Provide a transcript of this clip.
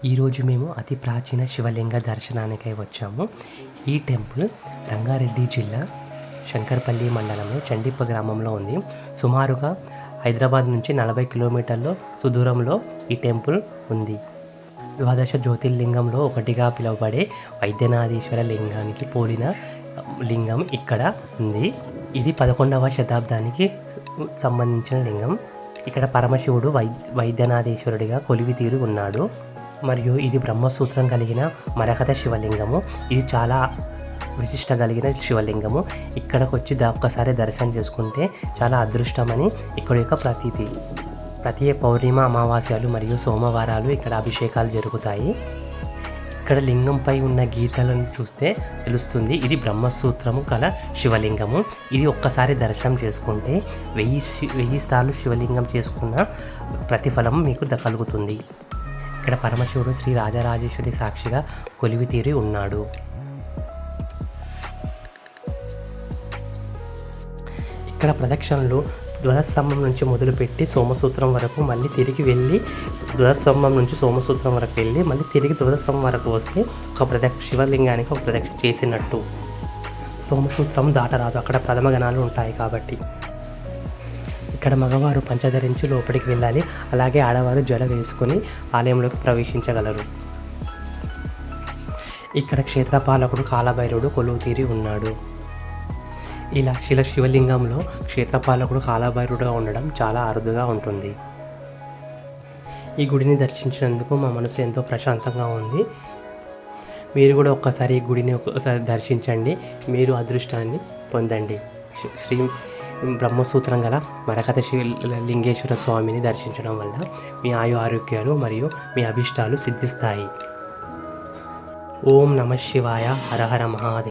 ఈరోజు మేము అతి ప్రాచీన శివలింగ దర్శనానికై వచ్చాము. ఈ టెంపుల్ రంగారెడ్డి జిల్లా శంకర్పల్లి మండలంలో చండిప్ప గ్రామంలో ఉంది. సుమారుగా హైదరాబాద్ నుంచి 40 కిలోమీటర్ల సుదూరంలో ఈ టెంపుల్ ఉంది. ద్వాదశ జ్యోతిర్లింగంలో ఒకటిగా పిలువబడే వైద్యనాథేశ్వర లింగానికి పోలిన లింగం ఇక్కడ ఉంది. ఇది 11వ శతాబ్దానికి సంబంధించిన లింగం. ఇక్కడ పరమశివుడు వైద్యనాథేశ్వరుడిగా కొలివితీరి ఉన్నాడు. మరియు ఇది బ్రహ్మసూత్రం కలిగిన మరకత శివలింగము. ఇది చాలా విశిష్ట కలిగిన శివలింగము. ఇక్కడికి వచ్చి ఒక్కసారి దర్శనం చేసుకుంటే చాలా అదృష్టమని ఇక్కడ యొక్క ప్రతీతి. ప్రతి పౌర్ణిమ, అమావాస్యలు మరియు సోమవారాలు ఇక్కడ అభిషేకాలు జరుగుతాయి. ఇక్కడ లింగంపై ఉన్న గీతలను చూస్తే తెలుస్తుంది ఇది బ్రహ్మసూత్రము కల శివలింగము. ఇది ఒక్కసారి దర్శనం చేసుకుంటే 1000 సార్లు శివలింగం చేసుకున్న ప్రతిఫలం మీకు కలుగుతుంది. ఇక్కడ పరమశివుడు శ్రీ రాజరాజేశ్వరి సాక్షిగా కొలివితీరి ఉన్నాడు. ఇక్కడ ప్రదక్షిణలు ధ్వజస్తంభం నుంచి మొదలుపెట్టి సోమసూత్రం వరకు మళ్ళీ తిరిగి వెళ్ళి ధ్వజస్తంభం నుంచి సోమసూత్రం వరకు వెళ్ళి మళ్ళీ తిరిగి ధ్వజస్తంభం వరకు వస్తే శివలింగానికి ఒక ప్రదక్షిణ చేసినట్టు. సోమసూత్రం దాటరాదు, అక్కడ ప్రథమ గణాలు ఉంటాయి కాబట్టి. ఇక్కడ మగవారు పంచధరించి లోపలికి వెళ్ళాలి. అలాగే ఆడవారు జడ వేసుకొని ఆలయంలోకి ప్రవేశించగలరు. ఇక్కడ క్షేత్రపాలకుడు కాలభైరవుడు కొలువుతీరి ఉన్నాడు. ఇలా శివలింగంలో క్షేత్రపాలకుడు కాలభైరవుడుగా ఉండడం చాలా అరుదుగా ఉంటుంది. ఈ గుడిని దర్శించినందుకు మా మనసు ఎంతో ప్రశాంతంగా ఉంది. మీరు కూడా ఒక్కసారి ఈ గుడిని ఒక్కసారి దర్శించండి, మీరు అదృష్టాన్ని పొందండి. శ్రీ బ్రహ్మసూత్రం గల మరకత లింగేశ్వర స్వామిని దర్శించడం వల్ల మీ ఆరోగ్యాలు మరియు మీ అభిష్టాలు సిద్ధిస్తాయి. ఓం నమః శివాయ. హర హర మహాదేవ్.